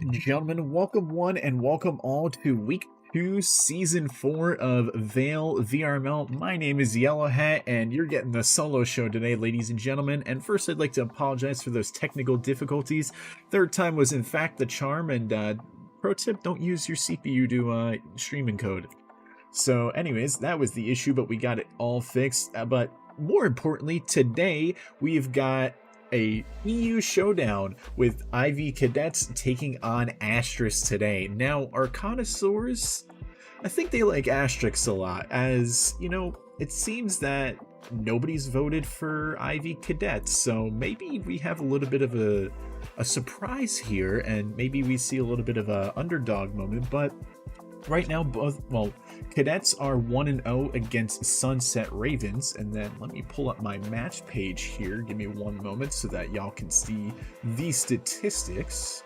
and gentlemen, welcome one and welcome all to week 2, season 4 of VAIL VRML. My name is Yellow Hat, and you're getting the solo show today, ladies and gentlemen. And first, I'd like to apologize for those technical difficulties. Third time was in fact the charm, and pro tip, don't use your CPU to stream encode. So anyways, that was the issue, but we got it all fixed. But more importantly, today we've got a EU showdown with IV Cadets taking on ASTRIX today. Now, our connoisseurs, I think they like ASTRIX a lot, as, you know, it seems that nobody's voted for IV Cadets, so maybe we have a little bit of a surprise here, and maybe we see a little bit of a underdog moment, but right now, Cadets are 1-0 against Sunset Ravens, and then let me pull up my match page here. Give me one moment so that y'all can see the statistics.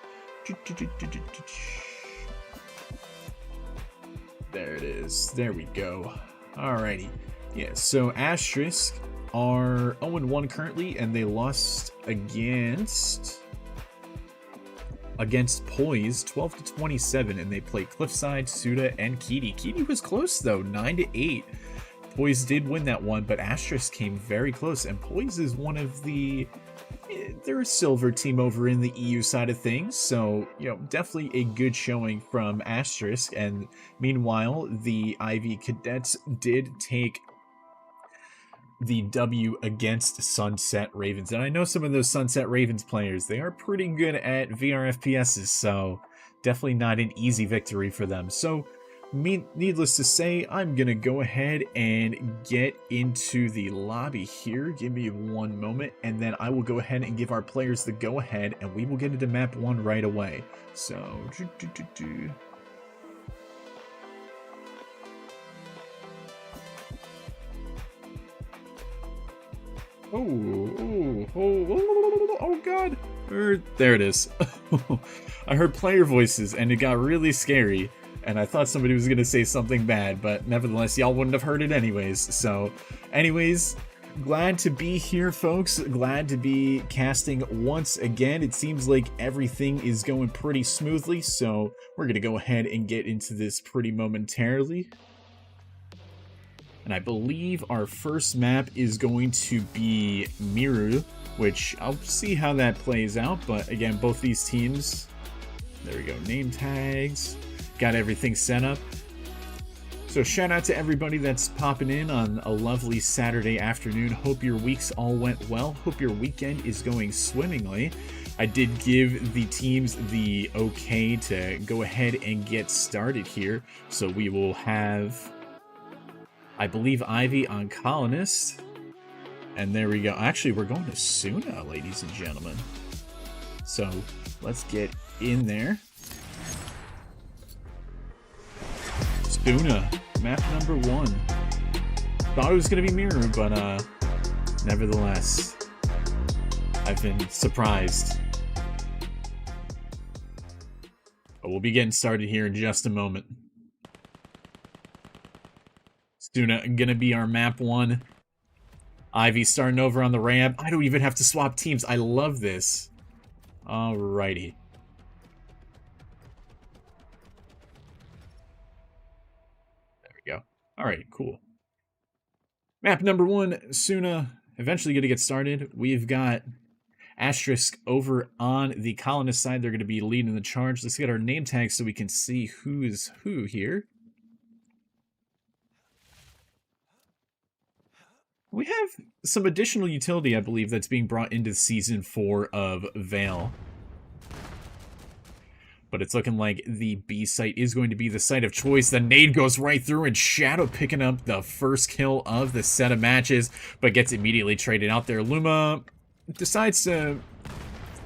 There it is. There we go. Alrighty. Yeah, so ASTRIX are 0-1 currently, and they lost against Poise 12-27, and they played Cliffside, Suda, and Kitty. Kitty was close though, 9-8. Poise did win that one, but ASTRIX came very close, and Poise is one of the they're a silver team over in the EU side of things, so you know, definitely a good showing from ASTRIX. And meanwhile, the IV Cadets did take the W against Sunset Ravens. And I know some of those Sunset Ravens players, they are pretty good at VR FPSs, so definitely not an easy victory for them. So, needless to say, I'm gonna go ahead and get into the lobby here. Give me one moment, and then I will go ahead and give our players the go-ahead, and we will get into map 1 right away. So, Oh god! There it is. I heard player voices and it got really scary, and I thought somebody was gonna say something bad, but nevertheless, y'all wouldn't have heard it anyways. So, anyways, glad to be here, folks. Glad to be casting once again. It seems like everything is going pretty smoothly, so we're gonna go ahead and get into this pretty momentarily. And I believe our first map is going to be Miru, which I'll see how that plays out. But again, both these teams, there we go, name tags, got everything set up. So shout out to everybody that's popping in on a lovely Saturday afternoon. Hope your weeks all went well. Hope your weekend is going swimmingly. I did give the teams the okay to go ahead and get started here. So we will have, I believe, Ivy on Colonist. And there we go. Actually, we're going to Suna, ladies and gentlemen. So, let's get in there. Suna, map number 1. Thought it was going to be Miru, but nevertheless, I've been surprised. But we'll be getting started here in just a moment. Suna gonna be our map 1. Ivy starting over on the ramp. I don't even have to swap teams. I love this. Alrighty. There we go. Alright, cool. Map number 1, Suna. Eventually gonna get started. We've got ASTRIX over on the Colonist side. They're gonna be leading the charge. Let's get our name tags so we can see who is who here. We have some additional utility, I believe, that's being brought into Season 4 of VAIL. But it's looking like the B site is going to be the site of choice. The nade goes right through, and Shadow picking up the first kill of the set of matches, but gets immediately traded out there. Luma decides to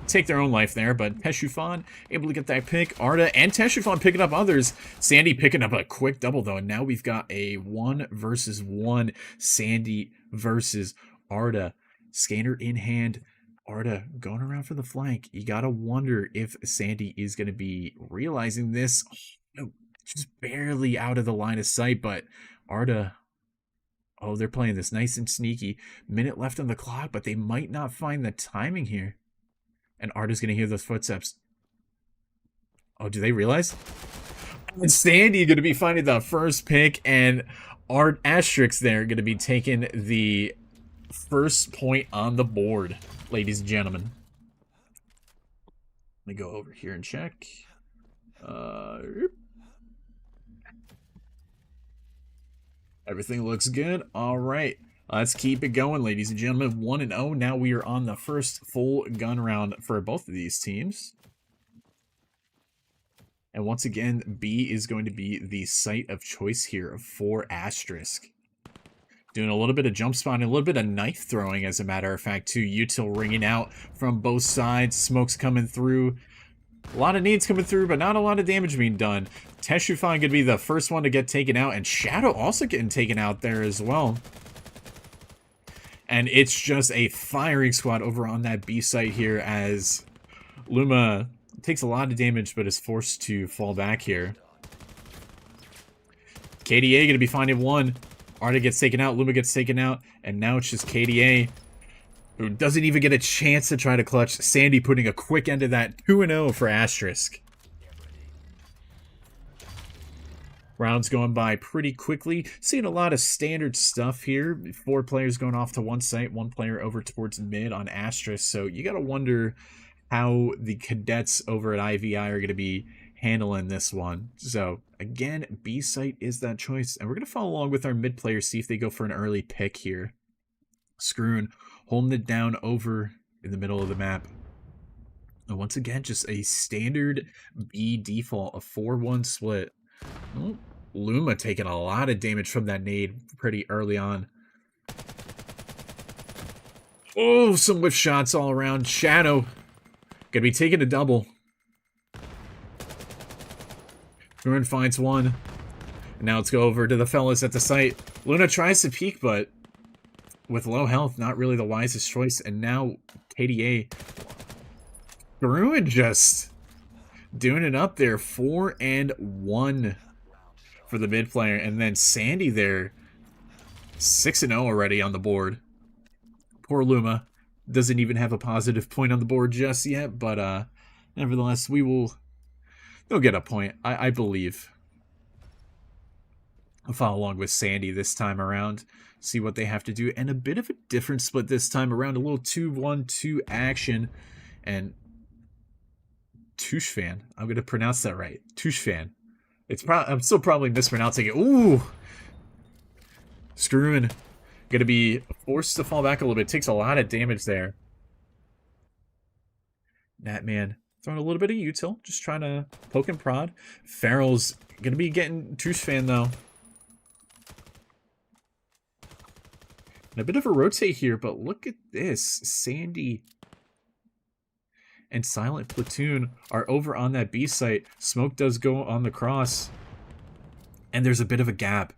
take their own life there, but Teshufan able to get that pick. Arda and Teshufan picking up others. Sandy picking up a quick double, though, and now we've got a 1-versus-1 Sandy versus Arda. Scanner in hand. Arda going around for the flank. You gotta wonder if Sandy is going to be realizing this. Oh, no, just barely out of the line of sight, but Arda, oh, they're playing this nice and sneaky. Minute left on the clock, but they might not find the timing here. And Arda's going to hear those footsteps. Oh, do they realize? And Sandy going to be finding the first pick, and our ASTRIX there going to be taking the first point on the board, ladies and gentlemen. Let me go over here and check. Everything looks good. All right. Let's keep it going, ladies and gentlemen. 1-0. Now we are on the first full gun round for both of these teams. And once again, B is going to be the site of choice here for ASTRIX. Doing a little bit of jump spotting, a little bit of knife throwing, as a matter of fact, too. Util ringing out from both sides. Smoke's coming through. A lot of nades coming through, but not a lot of damage being done. Teshufan going to be the first one to get taken out, and Shadow also getting taken out there as well. And it's just a firing squad over on that B site here, as Luma takes a lot of damage but is forced to fall back here. KDA going to be finding one. Arda gets taken out, Luma gets taken out, and now it's just KDA, who doesn't even get a chance to try to clutch. Sandy putting a quick end to that. 2-0 for ASTRIX. Rounds going by pretty quickly. Seeing a lot of standard stuff here. 4 players going off to one site, 1 player over towards mid on ASTRIX. So you got to wonder how the cadets over at IVI are going to be handling this one. So again, B site is that choice. And we're going to follow along with our mid players, see if they go for an early pick here. Screwing, holding it down over in the middle of the map. And once again, just a standard B default, a 4-1 split. Oh, Luma taking a lot of damage from that nade pretty early on. Oh, some whiff shots all around. Shadow gonna be taking a double. Ruin finds one. And now let's go over to the fellas at the site. Luna tries to peek, but with low health, not really the wisest choice. And now KDA. Ruin just doing it up there. 4-1 for the mid player. And then Sandy there. 6-0 already on the board. Poor Luma. Doesn't even have a positive point on the board just yet. But nevertheless, they'll get a point, I believe. I'll follow along with Sandy this time around. See what they have to do. And a bit of a different split this time around. A little 2-1-2 action. And Tushfan. I'm going to pronounce that right. Tushfan. I'm still probably mispronouncing it. Ooh! Screwing. Going to be forced to fall back a little bit. Takes a lot of damage there. Natman throwing a little bit of util. Just trying to poke and prod. Farrell's going to be getting Tushfan though. And a bit of a rotate here, but look at this. Sandy and Silent Platoon are over on that B site. Smoke does go on the cross. And there's a bit of a gap.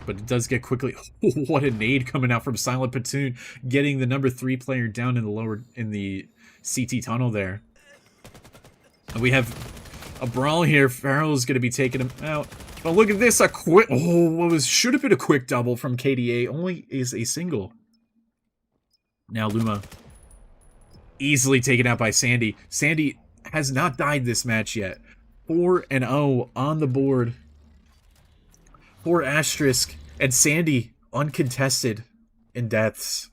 But it does get quickly. What a nade coming out from Silent Platoon. Getting the number 3 player down in the CT tunnel there. And we have a brawl here. Farrell is going to be taking him out. But look at this. A quick. Oh, what should have been a quick double from KDA. Only is a single. Now Luma. Easily taken out by Sandy. Sandy has not died this match yet. 4-0 on the board for ASTRIX, and Sandy uncontested in deaths.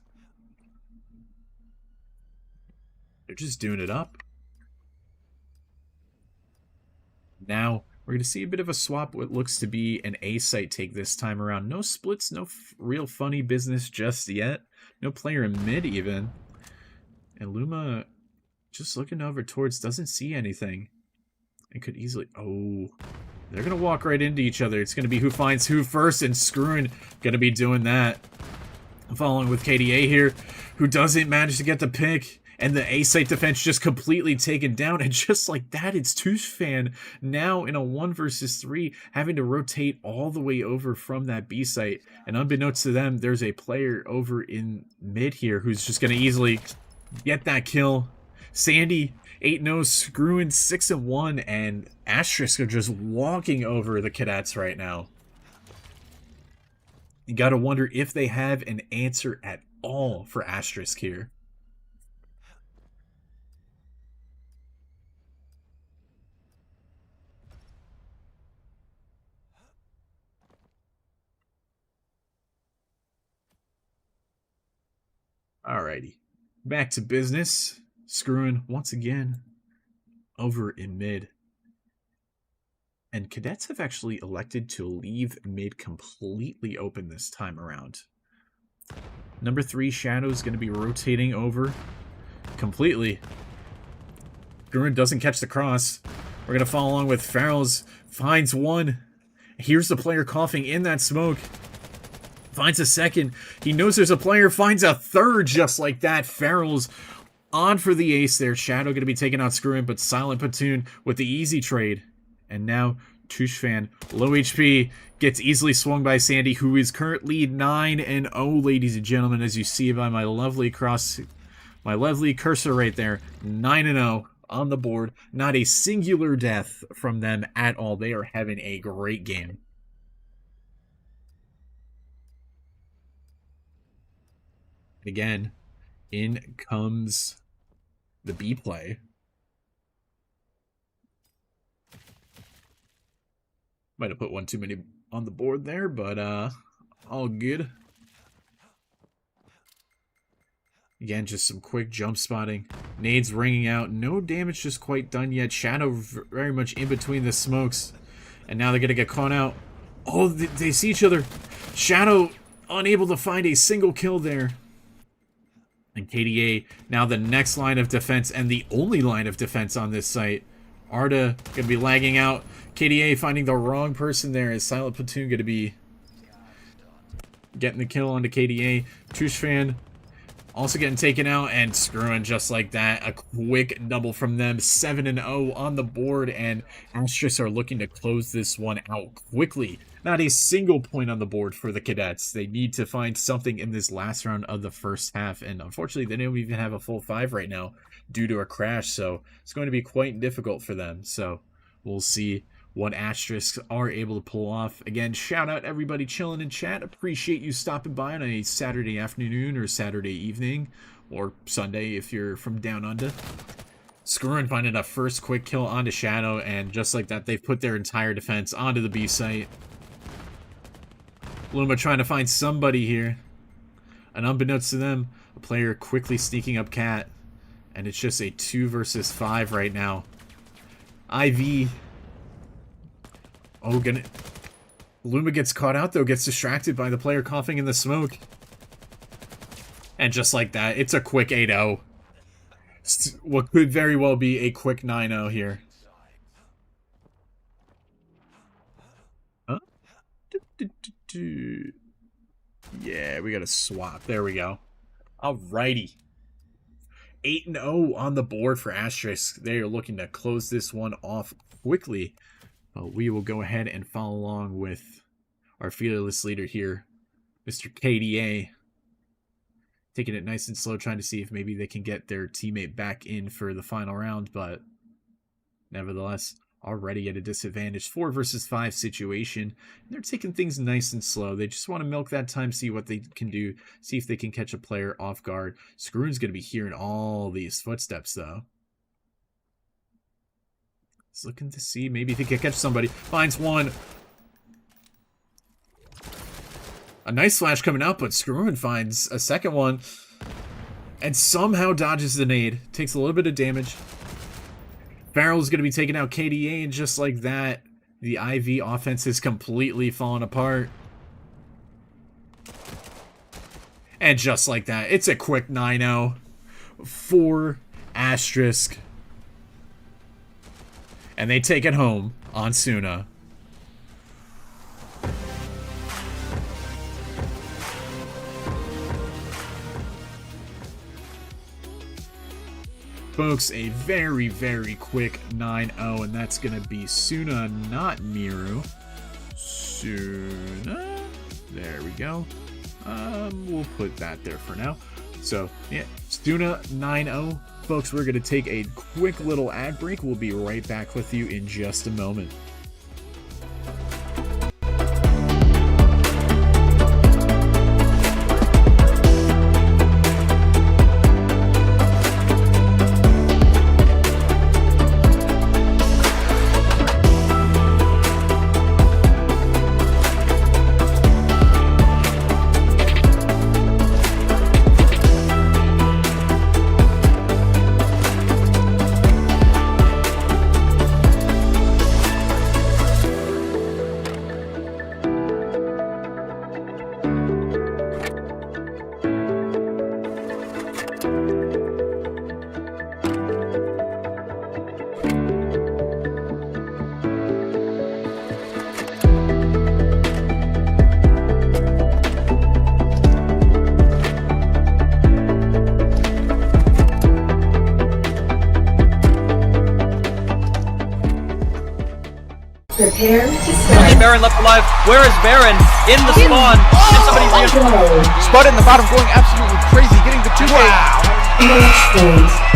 They're just doing it up. Now we're going to see a bit of a swap, what looks to be an A site take this time around. No splits, no real funny business just yet. No player in mid even. And Luma just looking over towards, doesn't see anything. It could easily... Oh, they're going to walk right into each other. It's going to be who finds who first, and Screwing going to be doing that. Following with KDA here, who doesn't manage to get the pick. And the A-site defense just completely taken down. And just like that, it's Tushfan now in a 1 versus 3, having to rotate all the way over from that B-site. And unbeknownst to them, there's a player over in mid here who's just going to easily get that kill. Sandy, 8-0, Screwing 6-1, and ASTRIX are just walking over the Cadets right now. You gotta wonder if they have an answer at all for ASTRIX here. Alrighty. Back to business. Screwing once again over in mid. And Cadets have actually elected to leave mid completely open this time around. Number 3, Shadow is going to be rotating over completely. Screwing doesn't catch the cross. We're going to follow along with Farrell's. Finds one. Here's the player coughing in that smoke. Finds a second. He knows there's a player. Finds a third just like that. Farrell's on for the ace there. Shadow going to be taking out Screwin, but Silent Platoon with the easy trade. And now Tushfan, low HP, gets easily swung by Sandy, who is currently 9-0, ladies and gentlemen, as you see by my lovely cursor right there. 9-0 on the board. Not a singular death from them at all. They are having a great game. Again, in comes the B play. Might have put one too many on the board there, but all good. Again, just some quick jump spotting. Nades ringing out. No damage just quite done yet. Shadow very much in between the smokes. And now they're going to get caught out. Oh, they see each other. Shadow unable to find a single kill there. And KDA now the next line of defense and the only line of defense on this site. Arda going to be lagging out. KDA finding the wrong person there. Is Silent Platoon going to be getting the kill onto KDA. Tushfan also getting taken out and Screwing just like that. A quick double from them. 7-0 on the board, and ASTRIX are looking to close this one out quickly. Not a single point on the board for the Cadets. They need to find something in this last round of the first half, and unfortunately they don't even have a full 5 right now due to a crash, so it's going to be quite difficult for them. So we'll see what ASTRIX are able to pull off. Again, shout out everybody chilling in chat. Appreciate you stopping by on a Saturday afternoon or Saturday evening, or Sunday if you're from down under. Screwing finding a first quick kill onto Shadow, and just like that, they've put their entire defense onto the B site. Luma trying to find somebody here. And unbeknownst to them, a player quickly sneaking up Cat. And it's just a 2 versus 5 right now. IV. Oh, Luma gets caught out, though. Gets distracted by the player coughing in the smoke. And just like that, it's a quick 8-0. What could very well be a quick 9-0 here. Huh? Yeah, we got to swap. There we go. Alrighty. 8-0 on the board for ASTRIX. They are looking to close this one off quickly. We will go ahead and follow along with our fearless leader here, Mr. KDA. Taking it nice and slow, trying to see if maybe they can get their teammate back in for the final round, but nevertheless, already at a disadvantage. 4 versus 5 situation. They're taking things nice and slow. They just want to milk that time, see what they can do, see if they can catch a player off guard. Screwin's going to be hearing all these footsteps, though. He's looking to see maybe if he can catch somebody. Finds one. A nice flash coming out, but Screwin finds a second one. And somehow dodges the nade. Takes a little bit of damage. Farrell's going to be taking out KDA, and just like that, the IV offense is completely fallen apart. And just like that, it's a quick 9-0 for ASTRIX. And they take it home on Suna. Folks, a very, very quick 9-0, and that's going to be Suna, not Miru. Suna. There we go. We'll put that there for now. So, yeah, Suna 9-0. Folks, we're going to take a quick little ad break. We'll be right back with you in just a moment. Prepare to start. Baron left alive. Where is Baron? In the spawn. Did somebody Spud in the bottom going absolutely crazy, getting the 2-hit. Match point.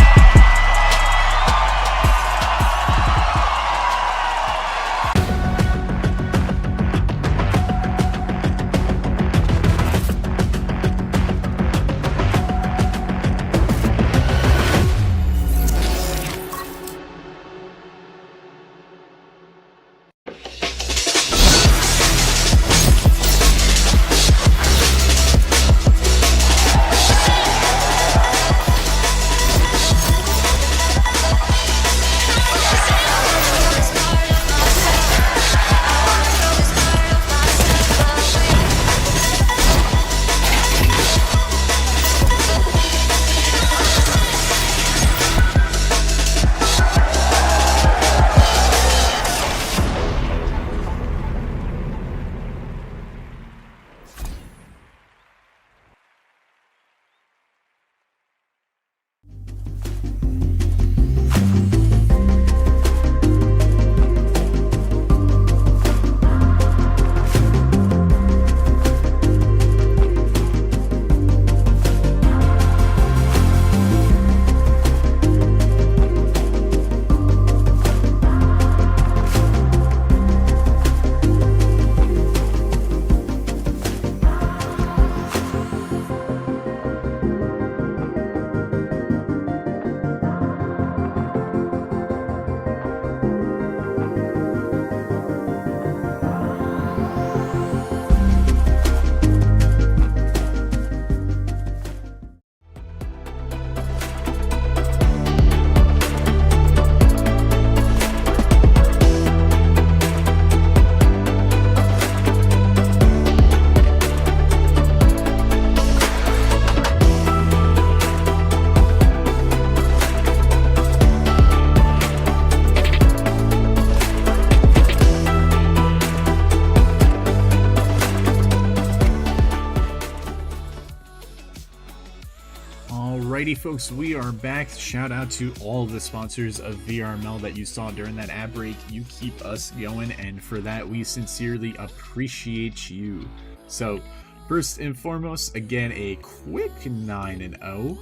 Alrighty folks, we are back. Shout out to all the sponsors of VRML that you saw during that ad break. You keep us going, and for that we sincerely appreciate you. So first and foremost, again, a quick 9-0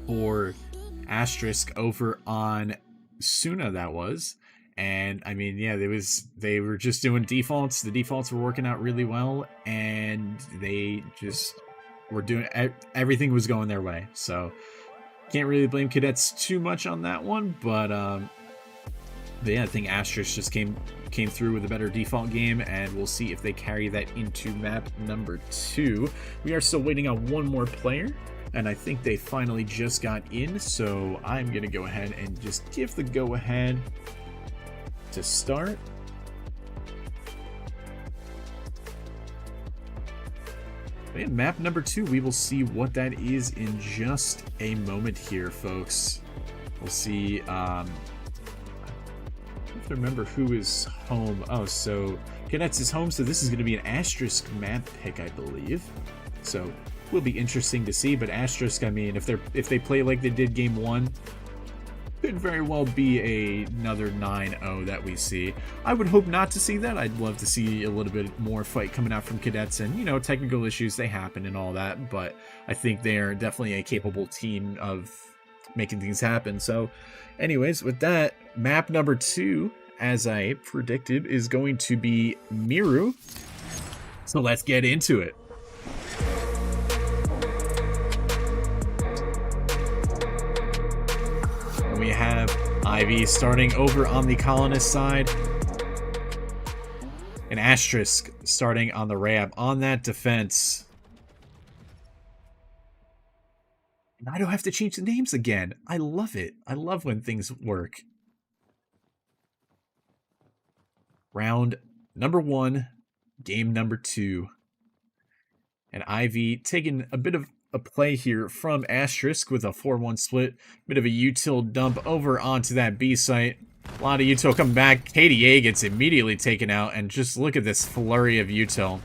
for ASTRIX over on Suna, that was. And I mean, yeah, they were just doing defaults. The defaults were working out really well, and they just were doing, everything was going their way. So can't really blame Cadets too much on that one, but yeah, I think ASTRIX just came through with a better default game, and we'll see if they carry that into map number 2. We are still waiting on one more player, and I think they finally just got in, so I'm gonna go ahead and just give the go ahead to start. And map number 2, we will see what that is in just a moment here, folks. We'll see. I have to remember who is home. Oh, so Cadets is home, so this is going to be an ASTRIX map pick, I believe. So will be interesting to see. But ASTRIX, I mean, if they play like they did game 1, could very well be another 9-0 that we see. I would hope not to see that. I'd love to see a little bit more fight coming out from Cadets, and, you know, technical issues, they happen and all that, but I think they are definitely a capable team of making things happen. So anyways, with that, map number 2, as I predicted, is going to be Miru. So let's get into it. We have Ivy starting over on the Colonist side, and ASTRIX starting on the ramp on that defense. And I don't have to change the names again. I love it. I love when things work. Round number 1, game number 2. And Ivy taking a bit of a play here from ASTRIX with a 4-1 split. Bit of a util dump over onto that B site. A lot of util coming back. KDA gets immediately taken out, and just look at this flurry of util.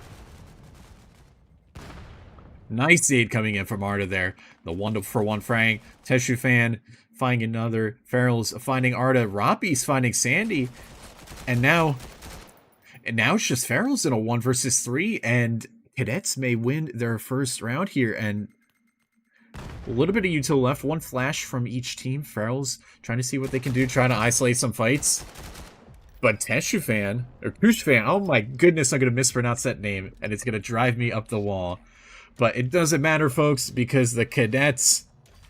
Nice aid coming in from Arda there. The 1-for-1 frag. Teshu fan finding another. Farrell's finding Arda. Rappi's finding Sandy. And now it's just Ferals in a 1 versus 3, and Cadets may win their first round here. And a little bit of util left, 1 flash from each team. Ferals trying to see what they can do, trying to isolate some fights. But Teshufan, or Kushfan, oh my goodness, I'm going to mispronounce that name, and it's going to drive me up the wall. But it doesn't matter, folks, because the Cadets,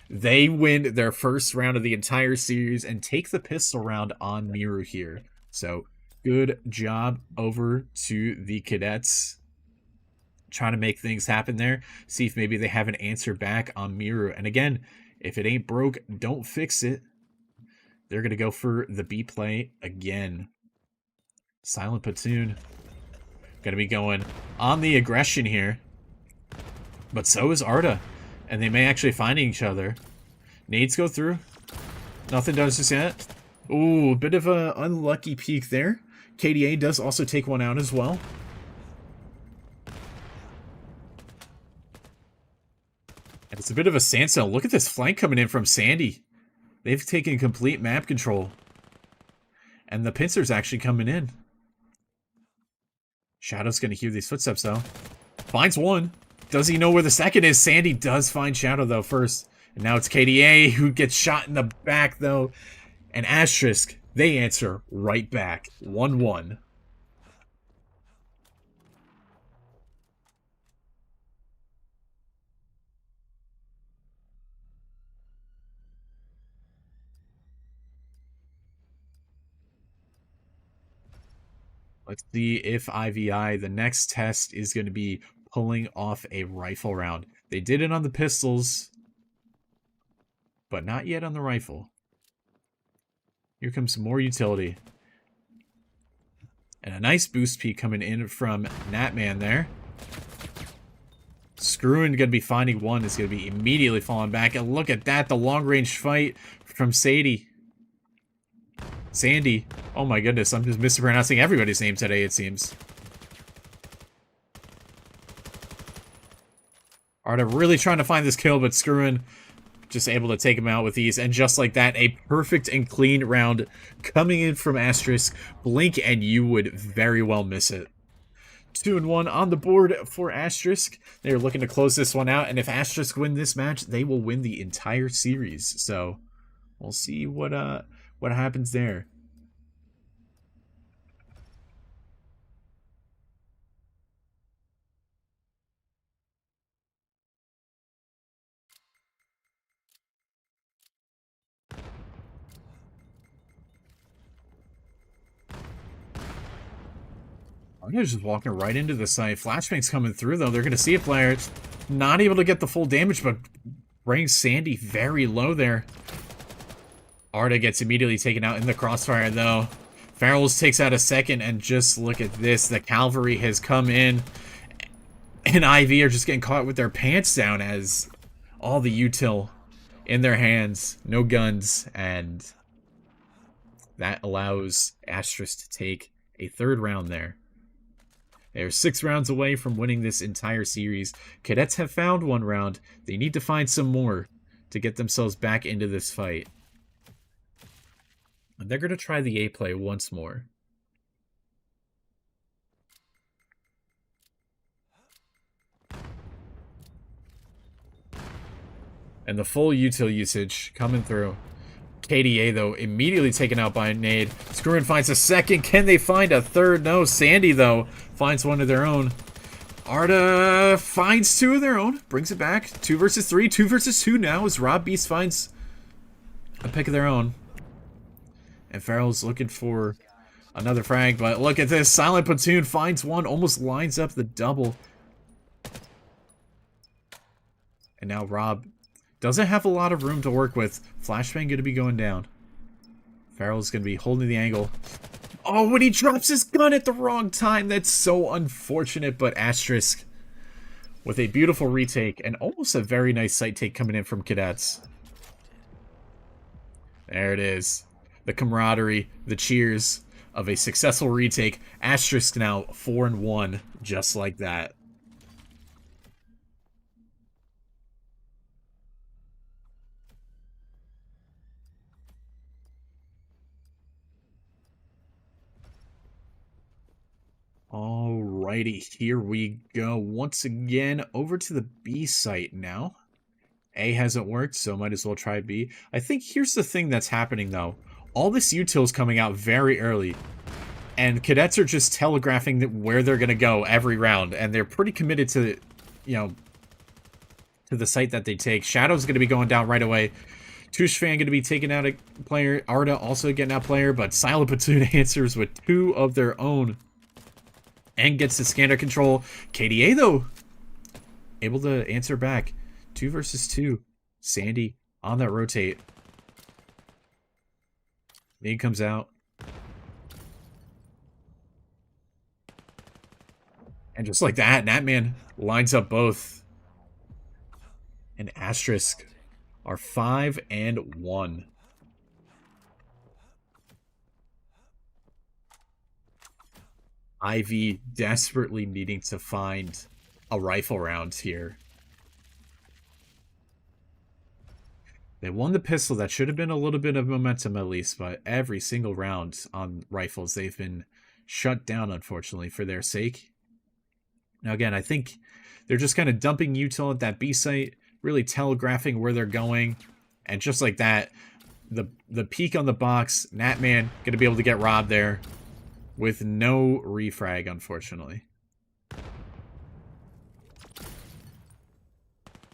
they win their first round of the entire series and take the pistol round on Miru here. So, good job over to the Cadets. Trying to make things happen there. See if maybe they have an answer back on Miru. And again, if it ain't broke, don't fix it. They're going to go for the B play again. Silent Platoon. Going to be going on the aggression here. But so is Arda. And they may actually find each other. Nades go through. Nothing does just yet. Ooh, a bit of an unlucky peek there. KDA does also take one out as well. And it's a bit of a standstill. Look at this flank coming in from Sandy. They've taken complete map control. And the pincer's actually coming in. Shadow's going to hear these footsteps, though. Finds one. Does he know where the second is? Sandy does find Shadow, though, first. And now it's KDA who gets shot in the back, though. And ASTRIX, they answer right back. 1-1. Let's see if IVI, the next test is going to be pulling off a rifle round. They did it on the pistols, but not yet on the rifle. Here comes some more utility. And a nice boost peak coming in from Natman there. Screwing going to be finding one. Is going to be immediately falling back. And look at that, the long-range fight from Sadie. Sandy. Oh my goodness, I'm just mispronouncing everybody's name today, it seems. Arda really trying to find this kill, but Screwin just able to take him out with ease. And just like that, a perfect and clean round coming in from ASTRIX. Blink and you would very well miss it. 2-1 on the board for ASTRIX. They're looking to close this one out, and if ASTRIX win this match, they will win the entire series. So we'll see what happens there. Arna's just walking right into the site. Flashbang's coming through, though. They're going to see a player. Not able to get the full damage, but brings Sandy very low there. Arda gets immediately taken out in the crossfire, though. Farrells takes out a second, and just look at this. The cavalry has come in, and IV are just getting caught with their pants down as all the util in their hands. No guns, and that allows ASTRIX to take a third round there. They're 6 rounds away from winning this entire series. Cadets have found one round. They need to find some more to get themselves back into this fight. And they're going to try the A play once more. And the full util usage coming through. KDA, though, immediately taken out by a nade. Screwin finds a second. Can they find a third? No. Sandy, though, finds one of their own. Arda finds 2 of their own. Brings it back. 2 versus 3. 2 versus 2 now as Rob Beast finds a pick of their own. And Farrell's looking for another frag. But look at this. Silent Platoon finds one. Almost lines up the double. And now Rob doesn't have a lot of room to work with. Flashbang going to be going down. Farrell's going to be holding the angle. Oh, when he drops his gun at the wrong time. That's so unfortunate. But ASTRIX with a beautiful retake and almost a very nice sight take coming in from Cadets. There it is. The camaraderie, the cheers of a successful retake. ASTRIX now 4-1, just like that. Alrighty, here we go. Once again, over to the B site now. A hasn't worked, so might as well try B. I think here's the thing that's happening, though. All this util's coming out very early. And cadets are just telegraphing where they're going to go every round. And they're pretty committed to, you know, to the site that they take. Shadow's going to be going down right away. Tushfan going to be taking out a player. Arda also getting out a player. But Silent Platoon answers with 2 of their own. And gets the scanner control. KDA, though, able to answer back. 2 versus 2. Sandy on that rotate. Nade comes out. And just like that, Natman lines up both. And ASTRIX are 5-1. Ivy desperately needing to find a rifle round here. They won the pistol. That should have been a little bit of momentum at least, but every single round on rifles, they've been shut down, unfortunately, for their sake. Now, again, I think they're just kind of dumping util at that B site, really telegraphing where they're going. And just like that, the peek on the box, Natman going to be able to get robbed there with no refrag, unfortunately.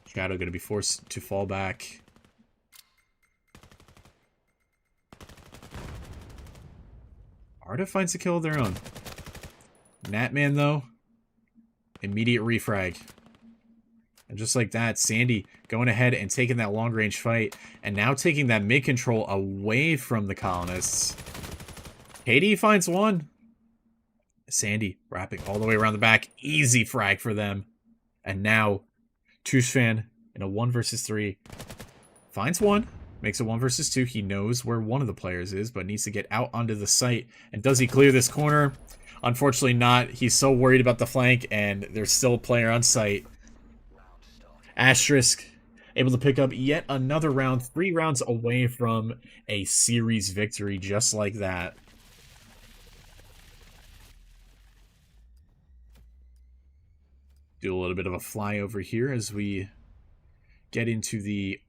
Shadow going to be forced to fall back. Arda finds a kill of their own. Natman, though, immediate refrag. And just like that, Sandy going ahead and taking that long-range fight. And now taking that mid-control away from the colonists. KD finds one. Sandy wrapping all the way around the back. Easy frag for them. And now, Tushfan in a 1 versus 3. Finds one. Makes a 1 versus 2. He knows where one of the players is, but needs to get out onto the site. And does he clear this corner? Unfortunately not. He's so worried about the flank, and there's still a player on site. ASTRIX able to pick up yet another round. 3 rounds away from a series victory just like that. Do a little bit of a flyover here as we get into the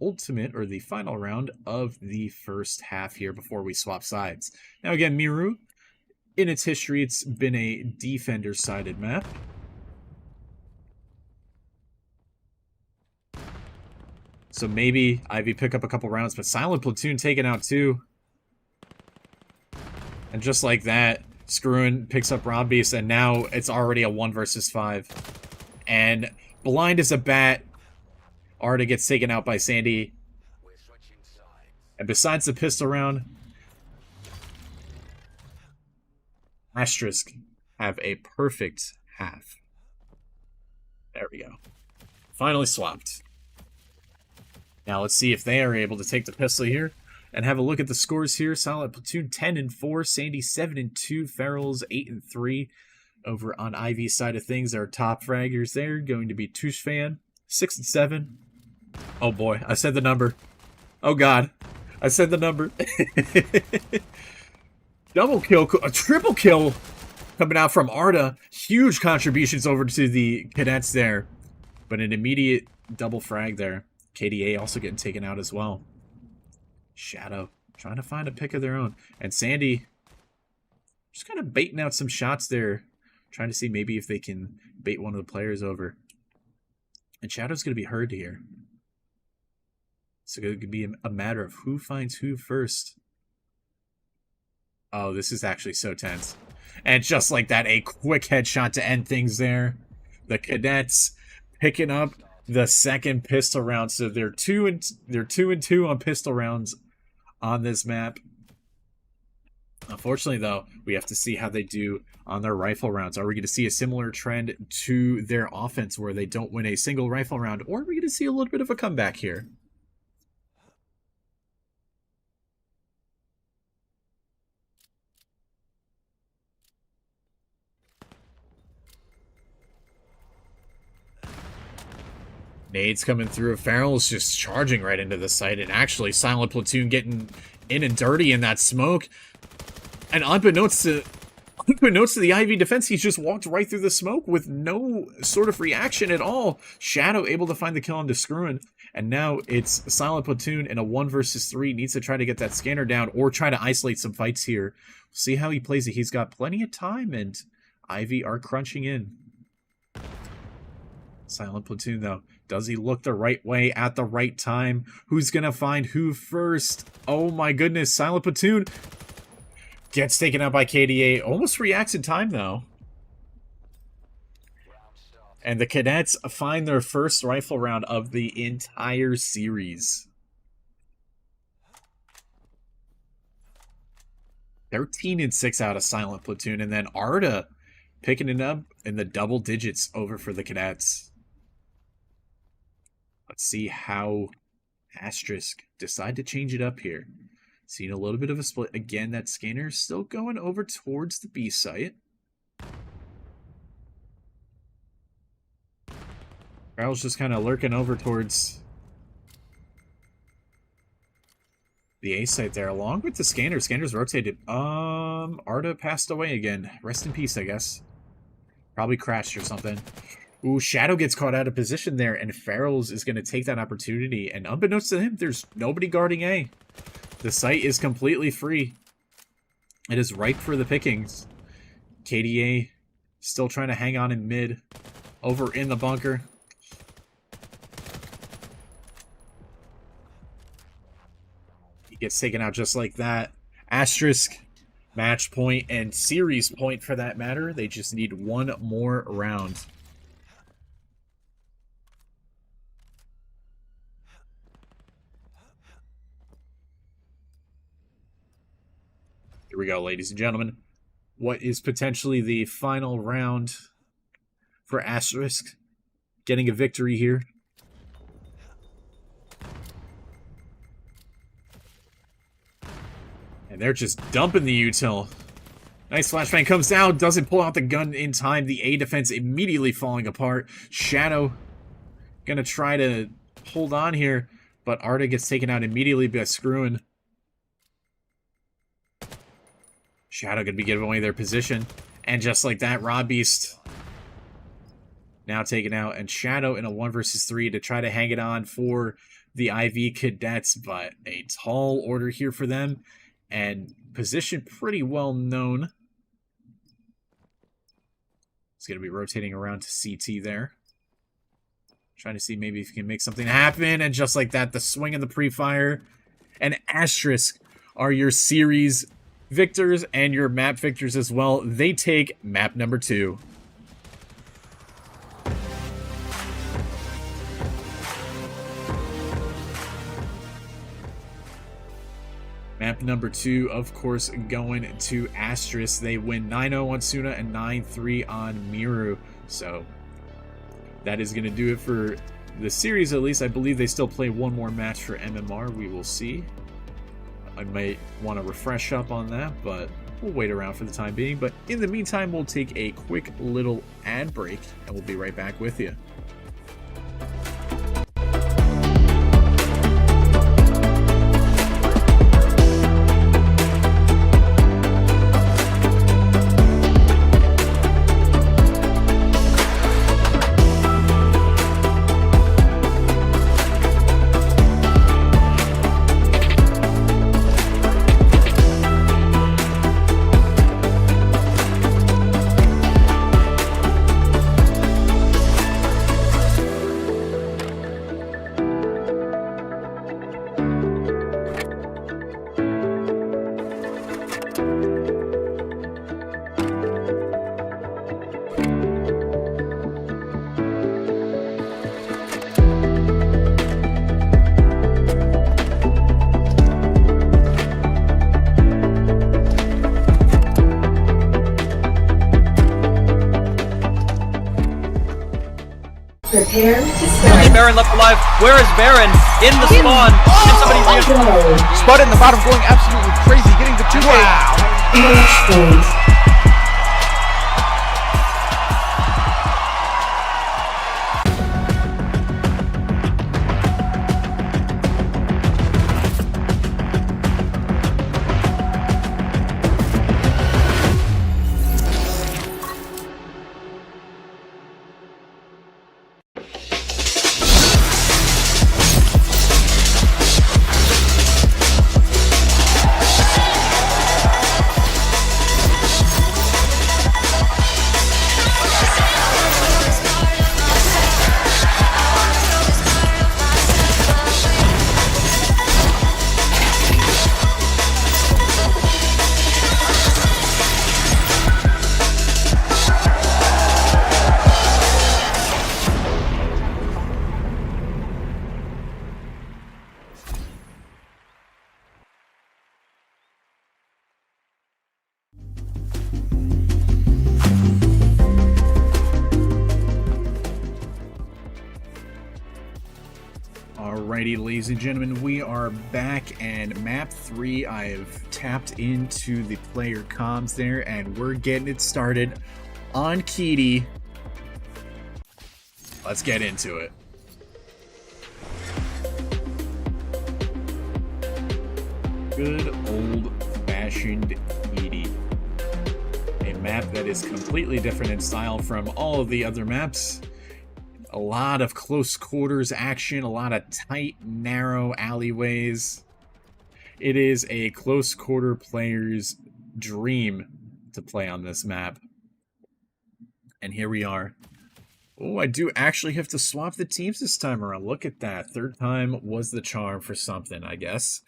ultimate or the final round of the first half here before we swap sides. Now again, Miru, in its history, it's been a defender-sided map. So maybe Ivy pick up a couple rounds, but Silent Platoon taken out too. And just like that, Screwin picks up Rob Beast, and now it's already a 1 versus 5. And blind as a bat, Arda gets taken out by Sandy. And besides the pistol round, ASTRIX have a perfect half. There we go. Finally swapped. Now let's see if they are able to take the pistol here and have a look at the scores here. Silent Platoon 10-4, Sandy 7-2, Ferals 8-3. Over on Ivy's side of things, our top fraggers there going to be Tushfan 6-7. Oh boy, I said the number. Oh god, I said the number. Double kill, a triple kill coming out from Arda. Huge contributions over to the cadets there, but an immediate double frag there. KDA also getting taken out as well. Shadow trying to find a pick of their own, and Sandy just kind of baiting out some shots there, trying to see maybe if they can bait one of the players over. And Shadow's going to be heard here. So it could be a matter of who finds who first. Oh, this is actually so tense. And just like that, a quick headshot to end things there. The cadets picking up the second pistol round. So they're 2-2 on pistol rounds on this map. Unfortunately, though, we have to see how they do on their rifle rounds. Are we going to see a similar trend to their offense where they don't win a single rifle round? Or are we going to see a little bit of a comeback here? Nades coming through. Farrell's just charging right into the site. And actually, Silent Platoon getting in and dirty in that smoke. And unbeknownst to Unbeknownst to the IV defense, he's just walked right through the smoke with no sort of reaction at all. Shadow able to find the kill on Descruin, and now it's Silent Platoon in a 1 versus 3. Needs to try to get that scanner down or try to isolate some fights here. See how he plays it. He's got plenty of time, and Ivy are crunching in. Silent Platoon, though. Does he look the right way at the right time? Who's going to find who first? Oh my goodness. Silent Platoon gets taken out by KDA. Almost reacts in time, though. And the Cadets find their first rifle round of the entire series. 13-6 out of Silent Platoon. And then Arda picking it up in the double digits over for the Cadets. Let's see how ASTRIX decide to change it up here. Seeing a little bit of a split. Again, that scanner is still going over towards the B site. Carl's just kind of lurking over towards the A site there, along with the scanner. Scanner's rotated. Arda passed away again. Rest in peace, I guess. Probably crashed or something. Ooh, Shadow gets caught out of position there, and Farrells is going to take that opportunity. And unbeknownst to him, there's nobody guarding A. The site is completely free. It is ripe for the pickings. KDA still trying to hang on in mid. Over in the bunker. He gets taken out just like that. ASTRIX, match point, and series point for that matter. They just need one more round. Here we go, ladies and gentlemen. What is potentially the final round for ASTRIX? Getting a victory here. And they're just dumping the util. Nice flashbang comes down, doesn't pull out the gun in time. The A defense immediately falling apart. Shadow gonna try to hold on here, but Arda gets taken out immediately by Screwin. Shadow gonna be giving away their position. And just like that, Rob Beast now taken out. And Shadow in a 1 versus 3 to try to hang it on for the IV Cadets. But a tall order here for them. And position pretty well known. It's going to be rotating around to CT there. Trying to see maybe if he can make something happen. And just like that, the swing and the pre-fire. And ASTRIX are your series victors and your map victors as well. They take map number 2. Map number 2, of course, going to ASTRIX. They win 9-0 on Suna and 9-3 on Miru. So that is going to do it for the series, at least. I believe they still play one more match for MMR. We will see. I might want to refresh up on that, but we'll wait around for the time being. But in the meantime, we'll take a quick little ad break, and we'll be right back with you. Prepare to Only start. Baron left alive. Where is Baron? In the spawn. Can somebody Go. Spud in the bottom, going absolutely crazy, getting the 2K. Match point. Alrighty, ladies and gentlemen, we are back, and map 3, I've tapped into the player comms there, and we're getting it started on Kitty. Let's get into it. Good old-fashioned Kitty. A map that is completely different in style from all of the other maps. A lot of close quarters action, a lot of tight, narrow alleyways. It is a close quarter player's dream to play on this map. And here we are. Oh, I do actually have to swap the teams this time around. Look at that. Third time was the charm for something, I guess.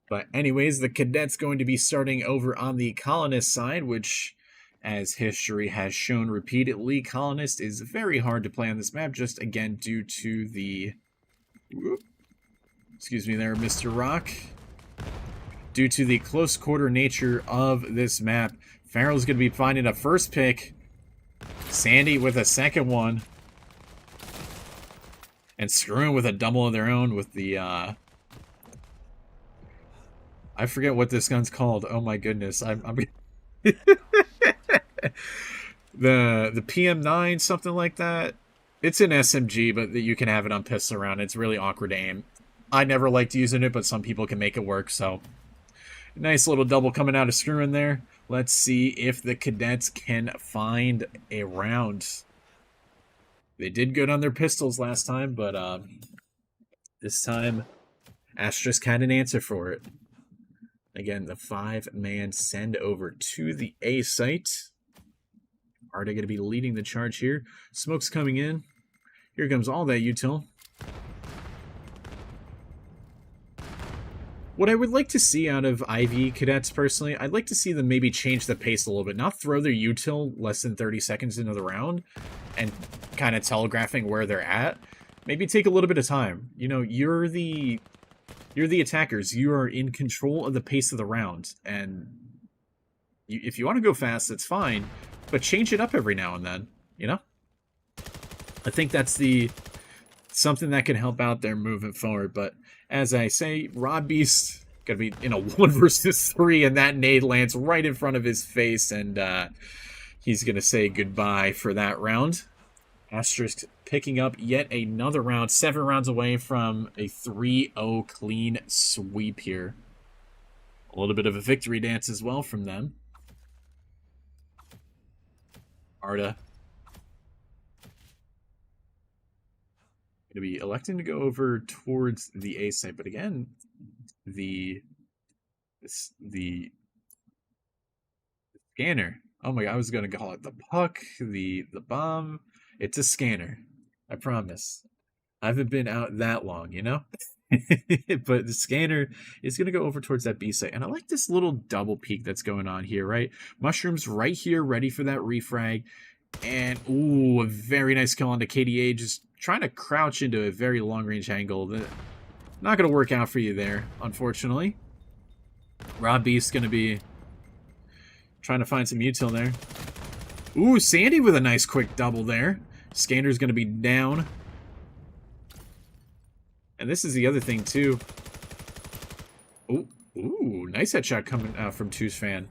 But anyways, the Cadets going to be starting over on the Colonist side, which, as history has shown repeatedly, Colonist is very hard to play on this map, just again due to the... Excuse me there, Mr. Rock. Due to the close quarter nature of this map, Farrell's going to be finding a first pick. Sandy with a second one. And screwing with a double of their own with the, I forget what this gun's called. Oh my goodness. I'm the PM9, something like that. It's an SMG, but you can have it on pistol round. It's really awkward to aim. I never liked using it, but some people can make it work, so... Nice little double coming out of screwing there. Let's see if the Cadets can find a round. They did good on their pistols last time, but this time ASTRIX had an answer for it. Again, the 5-man send over to the A site. Are they going to be leading the charge here? Smoke's coming in. Here comes all that util. What I would like to see out of IV Cadets, personally, I'd like to see them maybe change the pace a little bit. Not throw their util less than 30 seconds into the round and kind of telegraphing where they're at. Maybe take a little bit of time. You know, you're the attackers. You are in control of the pace of the round. And if you want to go fast, that's fine. But change it up every now and then, you know? I think that's something that can help out there moving forward. But as I say, Rob Beast going to be in a 1 versus 3, and that nade lands right in front of his face, and he's going to say goodbye for that round. ASTRIX picking up yet another round, 7 rounds away from a 3-0 clean sweep here. A little bit of a victory dance as well from them. Arda going to be electing to go over towards the A site, but again, the scanner. Oh my god, I was going to call it the puck, the bomb. It's a scanner. I promise. I haven't been out that long, you know? But the scanner is going to go over towards that B site. And I like this little double peek that's going on here, right? Mushrooms right here, ready for that refrag. And, ooh, a very nice kill onto KDA. Just trying to crouch into a very long-range angle. Not going to work out for you there, unfortunately. Rob Beast's going to be trying to find some util there. Ooh, Sandy with a nice quick double there. Scanner's going to be down. And this is the other thing, too. Ooh, nice headshot coming out from Two's fan.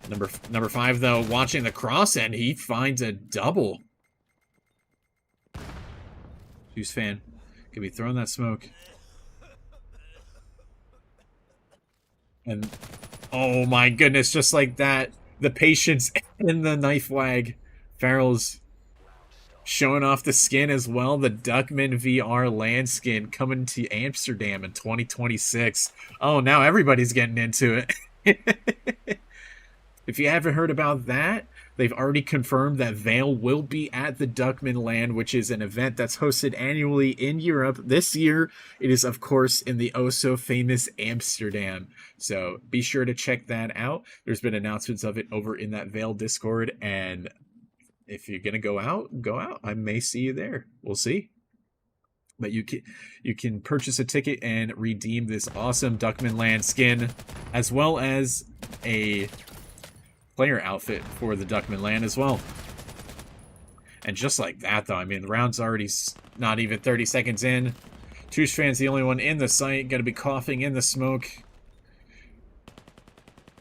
Number 5, though, watching the cross end, he finds a double. Two's fan could be throwing that smoke. And, oh my goodness, just like that, the patience and the knife wag. Farrell's showing off the skin as well. The Duckman VR land skin coming to Amsterdam in 2026. Oh, now everybody's getting into it. If you haven't heard about that, they've already confirmed that VAIL will be at the Duckman Land, which is an event that's hosted annually in Europe. This year, it is, of course, in the oh-so-famous Amsterdam. So be sure to check that out. There's been announcements of it over in that VAIL Discord, and if you're going to go out, go out. I may see you there. We'll see. But you can purchase a ticket and redeem this awesome Duckman Land skin, as well as a player outfit for the Duckman Land as well. And just like that, though, I mean, the round's already not even 30 seconds in. Touche Fan's the only one in the site. Gonna be coughing in the smoke.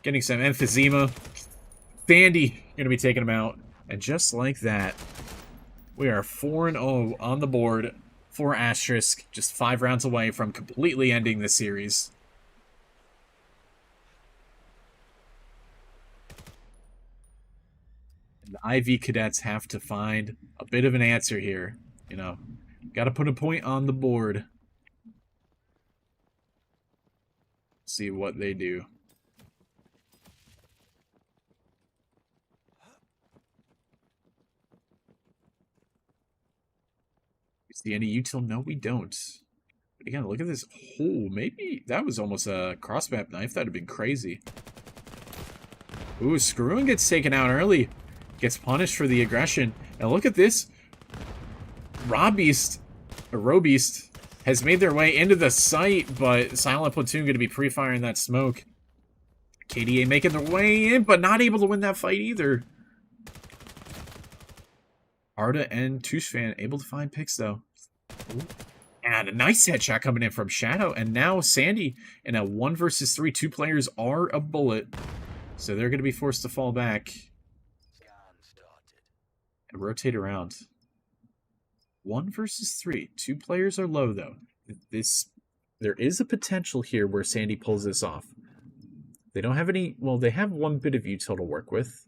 Getting some emphysema. Sandy gonna be taking him out. And just like that, we are 4-0 on the board for ASTRIX. Just 5 rounds away from completely ending the series. And the IV Cadets have to find a bit of an answer here. You know, gotta put a point on the board. See what they do. We see any util? No, we don't. But again, look at this hole. Maybe that was almost a cross-map knife. That'd have been crazy. Ooh, Screwing gets taken out early. Gets punished for the aggression. And look at this. Robeast has made their way into the site, but Silent Platoon going to be pre-firing that smoke. KDA making their way in, but not able to win that fight either. Arda and Touche Fan able to find picks, though. Ooh. And a nice headshot coming in from Shadow. And now Sandy in a 1 versus 3. 2 players are a bullet. So they're going to be forced to fall back. And rotate around. 1 versus 3. 2 players are low, though. There is a potential here where Sandy pulls this off. They don't have any... Well, they have 1 bit of util to work with.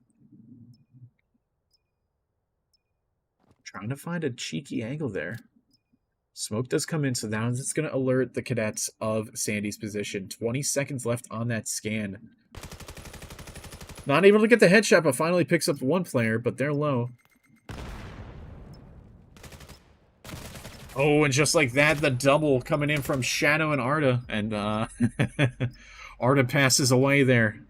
Trying to find a cheeky angle there. Smoke does come in, so now it's going to alert the Cadets of Sandy's position. 20 seconds left on that scan. Not able to get the headshot, but finally picks up 1 player, but they're low. Oh, and just like that, the double coming in from Shadow and Arda. And Arda passes away there.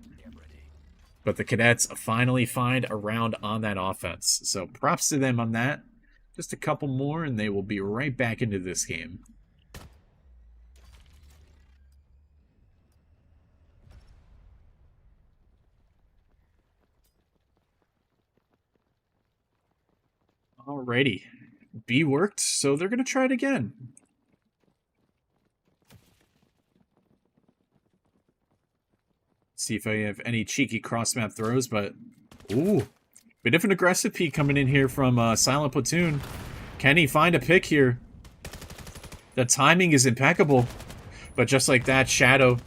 But the Cadets finally find a round on that offense. So props to them on that. Just a couple more, and they will be right back into this game. Alrighty. B worked, so they're going to try it again. See if I have any cheeky cross-map throws, but... Ooh. Bit of an aggressive peek coming in here from Silent Platoon. Can he find a pick here? The timing is impeccable. But just like that, Shadow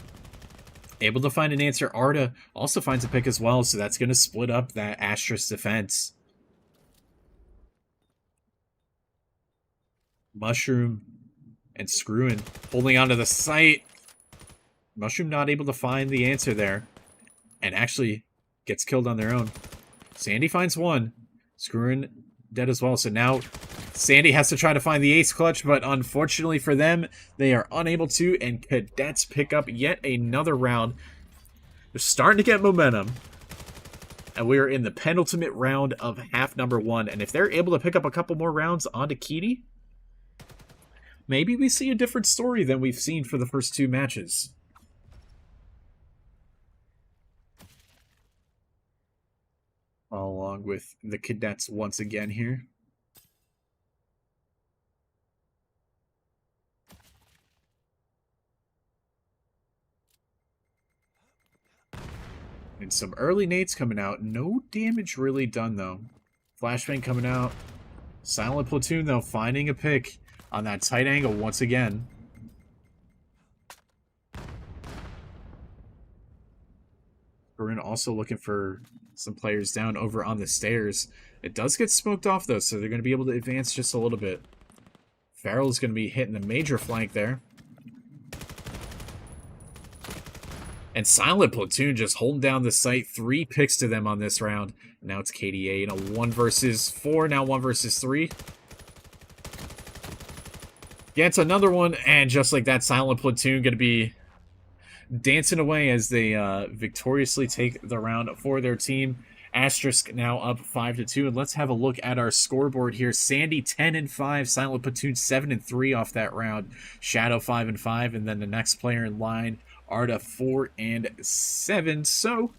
able to find an answer. Arda also finds a pick as well, so that's going to split up that ASTRIX defense. Mushroom and Screwin holding onto the site. Mushroom not able to find the answer there. And actually gets killed on their own. Sandy finds 1. Screwin dead as well. So now Sandy has to try to find the ace clutch, but unfortunately for them, they are unable to, and Cadets pick up yet another round. They're starting to get momentum. And we are in the penultimate round of half number 1. And if they're able to pick up a couple more rounds onto Kitty, maybe we see a different story than we've seen for the first 2 matches. Along with the Cadets once again here. And some early nades coming out. No damage really done, though. Flashbang coming out. Silent Platoon, though, finding a pick on that tight angle once again. We're also looking for some players down over on the stairs. It does get smoked off, though, so they're going to be able to advance just a little bit. Farrell is going to be hitting the major flank there. And Silent Platoon just holding down the site. 3 picks to them on this round. Now it's KDA in a 1 versus 4. Now 1 versus 3. Gets another one. And just like that, Silent Platoon going to be dancing away as they victoriously take the round for their team. ASTRIX now up 5-2. And let's have a look at our scoreboard here. Sandy 10-5, Silent Platoon 7-3 off that round. Shadow 5-5, and then the next player in line, Arda 4-7. So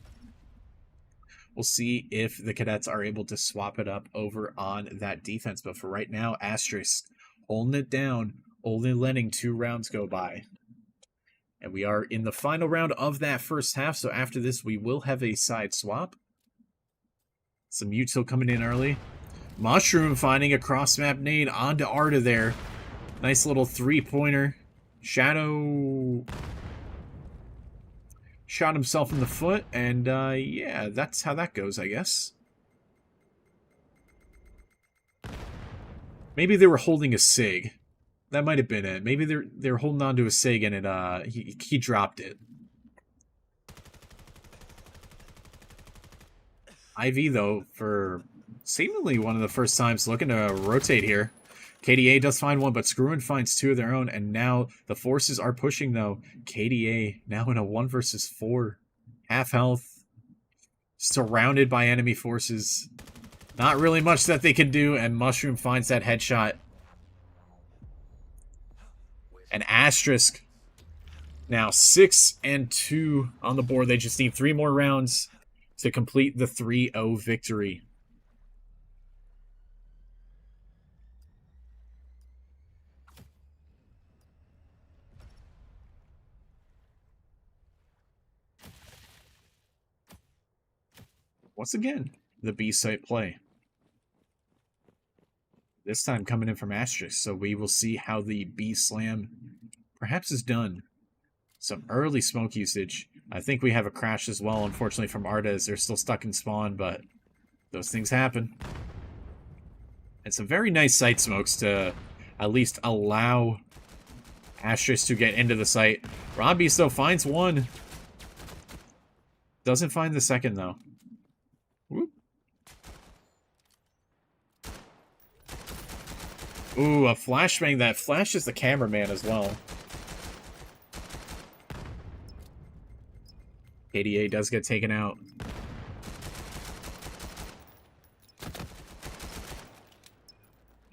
we'll see if the Cadets are able to swap it up over on that defense. But for right now, ASTRIX holding it down only letting 2 rounds go by. And we are in the final round of that first half, so after this we will have a side swap. Some util coming in early. Mushroom finding a cross-map nade onto Arda there. Nice little 3-pointer. Shadow shot himself in the foot, and yeah, that's how that goes, I guess. Maybe they were holding a SIG. That might have been it. Maybe they're holding on to a SIG and it he dropped it. IV though, for seemingly one of the first times looking to rotate here. KDA does find one, but Screwin finds 2 of their own, and now the forces are pushing though. KDA now in a 1 versus 4. Half health. Surrounded by enemy forces. Not really much that they can do, and Mushroom finds that headshot. And ASTRIX now 6-2 on the board. They just need 3 more rounds to complete the 3-0 victory. Once again, the B-site play. This time coming in from ASTRIX, so we will see how the B-slam perhaps is done. Some early smoke usage. I think we have a crash as well, unfortunately, from Arda, as they're still stuck in spawn, but those things happen. And some very nice site smokes to at least allow ASTRIX to get into the site. Robbie still finds one. Doesn't find the second, though. Whoop. Ooh, a flashbang that flashes the cameraman as well. KDA does get taken out.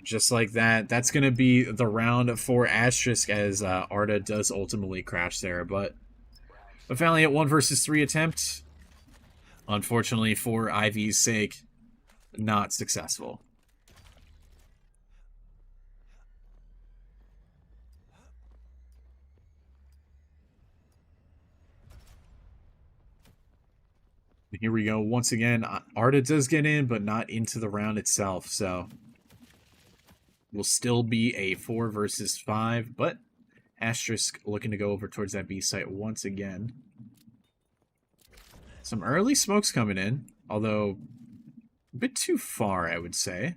Just like that, that's going to be the round for ASTRIX as Arda does ultimately crash there. But a Valiant 1 versus 3 attempt, unfortunately for IV's sake, not successful. Here we go. Once again, Arda does get in, but not into the round itself. So will still be a 4 versus 5, but ASTRIX looking to go over towards that B site once again. Some early smokes coming in, although a bit too far, I would say.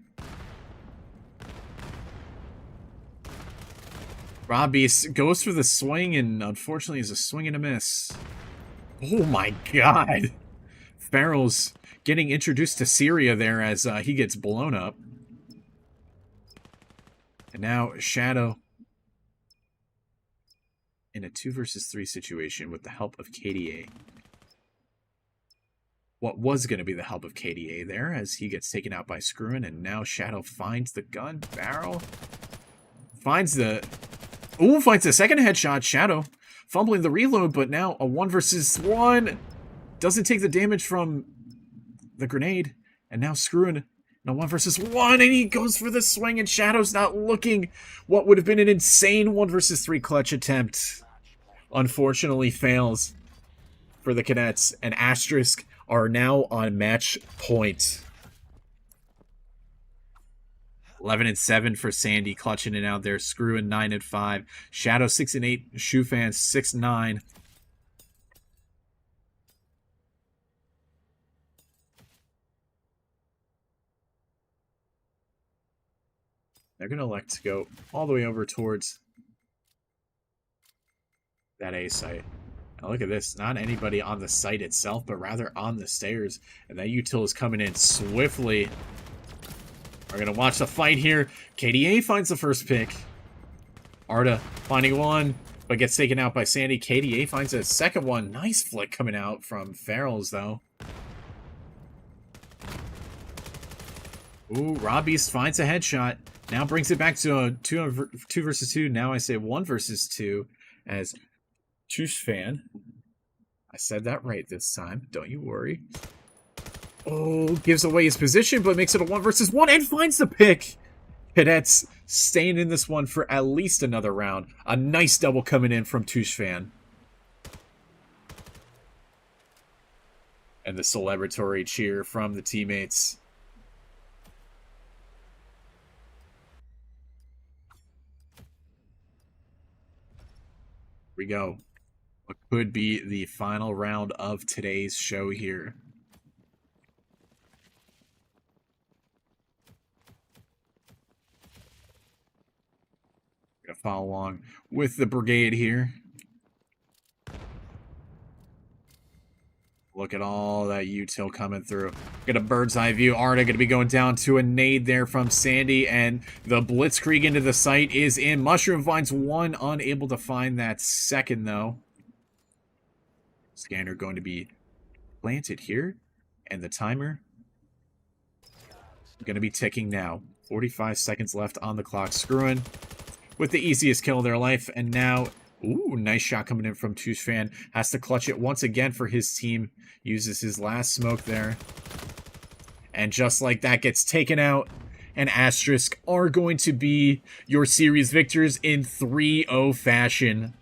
Robbie goes for the swing, and unfortunately is a swing and a miss. Oh my god! Farrell's getting introduced to Syria there as he gets blown up. And now Shadow in a 2 versus 3 situation with the help of KDA. What was going to be the help of KDA there as he gets taken out by Screwin, and now Shadow finds the gun barrel. Finds the second headshot. Shadow fumbling the reload, but now a 1 versus 1. Doesn't take the damage from the grenade. And now Screwin in a 1 versus 1, and he goes for the swing, and Shadow's not looking. What would have been an insane 1 versus 3 clutch attempt unfortunately fails for the Cadets, and ASTRIX are now on match point. 11-7 for Sandy, clutching it out there. Screwin 9-5. Shadow 6-8. Shoe fans 6-9. They're going to elect to go all the way over towards that A site. Now look at this. Not anybody on the site itself, but rather on the stairs. And that util is coming in swiftly. We're going to watch the fight here. KDA finds the first pick. Arda finding one, but gets taken out by Sandy. KDA finds a second one. Nice flick coming out from Farrell's, though. Ooh, Robbie finds a headshot. Now brings it back to a 2 versus 2. Now I say 1 versus 2 as Chush fan. I said that right this time. Don't you worry. Oh, gives away his position, but makes it a 1 versus 1 and finds the pick. Cadets staying in this one for at least another round. A nice double coming in from Tushfan. And the celebratory cheer from the teammates. Here we go. What could be the final round of today's show here. We're gonna follow along with the brigade here. Look at all that util coming through. Get a bird's eye view. Arda going to be going down to a nade there from Sandy. And the blitzkrieg into the site is in. Mushroom finds one. Unable to find that second, though. Scanner going to be planted here. And the timer going to be ticking now. 45 seconds left on the clock. Screwing with the easiest kill of their life. And now... Ooh, nice shot coming in from Tushfan. Has to clutch it once again for his team. Uses his last smoke there. And just like that, gets taken out. And ASTRIX are going to be your series victors in 3-0 fashion.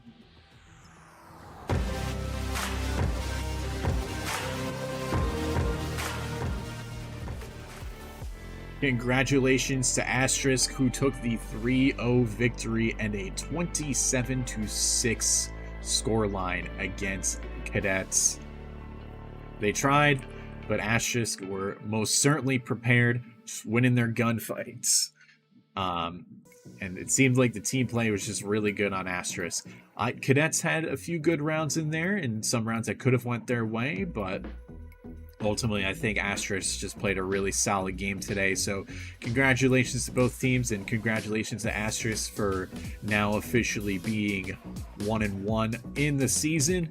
Congratulations to ASTRIX, who took the 3-0 victory and a 27-6 scoreline against Cadets. They tried, but ASTRIX were most certainly prepared, just winning their gunfights. And it seemed like the team play was just really good on ASTRIX. Cadets had a few good rounds in there, and some rounds that could have went their way, but... ultimately, I think ASTRIX just played a really solid game today. So congratulations to both teams, and congratulations to ASTRIX for now officially being 1-1 in the season.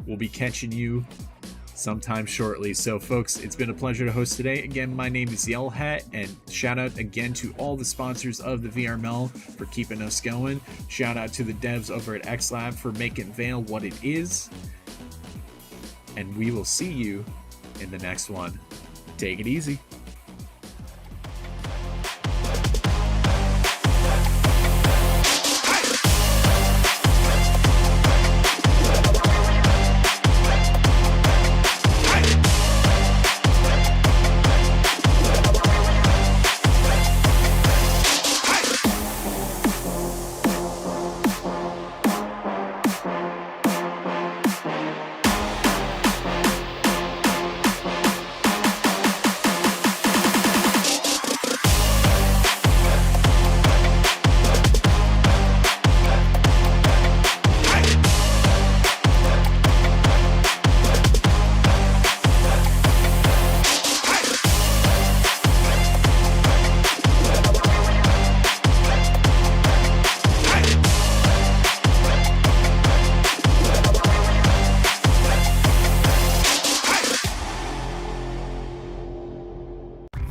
We'll be catching you sometime shortly. So folks, it's been a pleasure to host today. Again, my name is Yellow Hat, and shout out again to all the sponsors of the VRML for keeping us going. Shout out to the devs over at XLab for making VAIL what it is. And we will see you in the next one. Take it easy.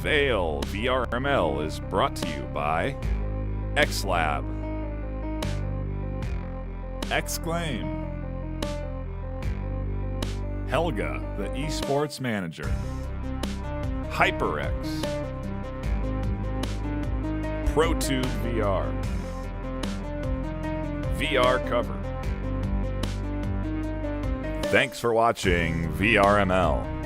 VAIL VRML is brought to you by XLab, Exclaim, Helga, the esports manager, HyperX, ProTube VR, VR Cover. Thanks for watching VRML.